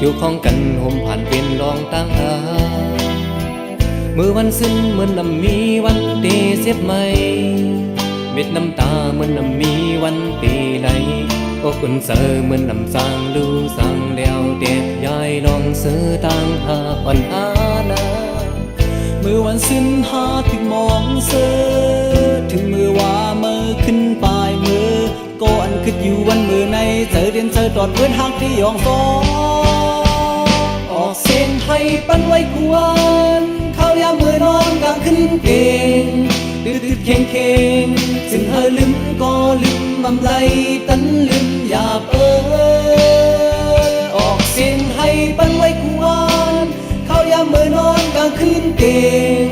อยู่ข้องกันห่มผ่านเป็นรองตั้งหามือวันซึ้งเหมือนน้ำมีวันเตเสียบไหมเม็ดน้ำตาเหมือนน้ำมีวันเตไหลก็คุณเสอเหมือนน้ำสางลูสั่งแล้วเด็ดยายลองซื้อตั้งหาปัญหานามือวันซึ้งหาถึงมองเสอถึงมือว่ามือขึ้นปลายมือก็อันคิดอยู่วันมือในเจอเรียนเจอตอดเพื่อนหักที่ยองซอออกเส้นให้ปั้นไว้ควรเข้ายามมือนอนกลางขึ้นเก่งดืดเข่งเข่งซึ่งเธอลืมก็ลืมบำไลตันลืมหยาบออกเส้นให้ปั้นไว้ควรเข้ายามมือนอนกลางคืนเก่ง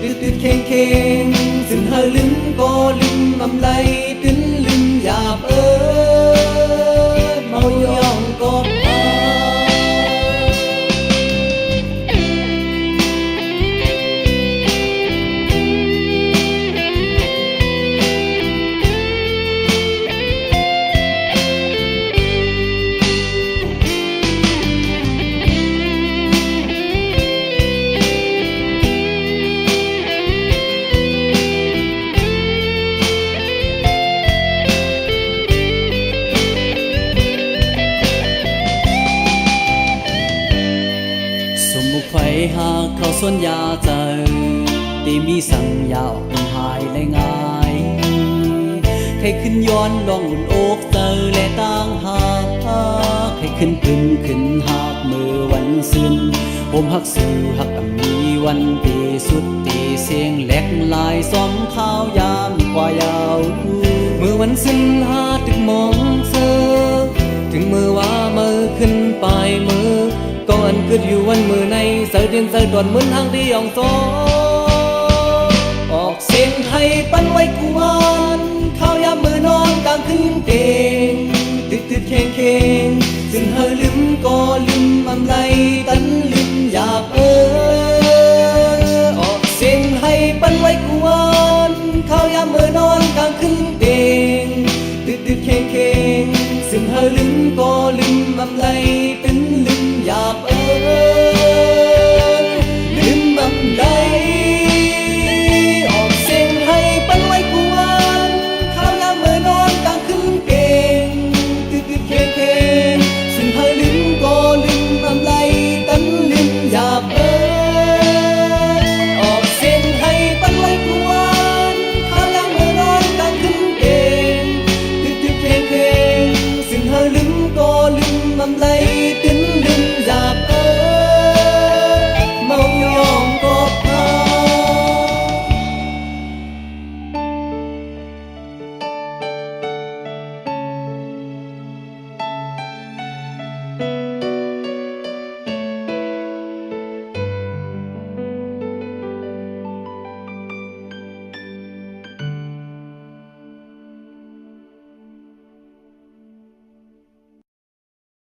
ดืดเข่งเข่งซึ่งเธอลืมก็ลืมบำไลตันลืมหยาบเมายองก็ไฟหากเขาสวนยาเจอตีมีสั่งยาออกเป็นหายและง่ายให้ขึ้นย้อนลองอุ่นอกเจอและตั้งหากให้ขึ้นขึ้นหากมือวันซึ้งผมหักสื่อหักมีวันตีสุดตีเสียงแหลกลายซ้อมข้าวยามกว่ายาวมือวันซึ้งหาถึงมองเธอถึงมือว่ามือขึ้นปลายมือก่อนขึ้นอยู่วันมือในเสยเดียนเสยดวนเหมือนทางที่ยองโซออกเส้นให้ปั้นไว้กวนเข้ายามมือนอนกลางคืนเก่งตืดเข่งเข่งซึ่งเธอลืมก็ลืมอำไลตันลืมหยาบออกเส้นให้ปั้นไว้กวนเข้ายามมือนอนกลางคืนเก่งตืดเข่งเข่งซึ่งเธอลืมก็ลืมอำไล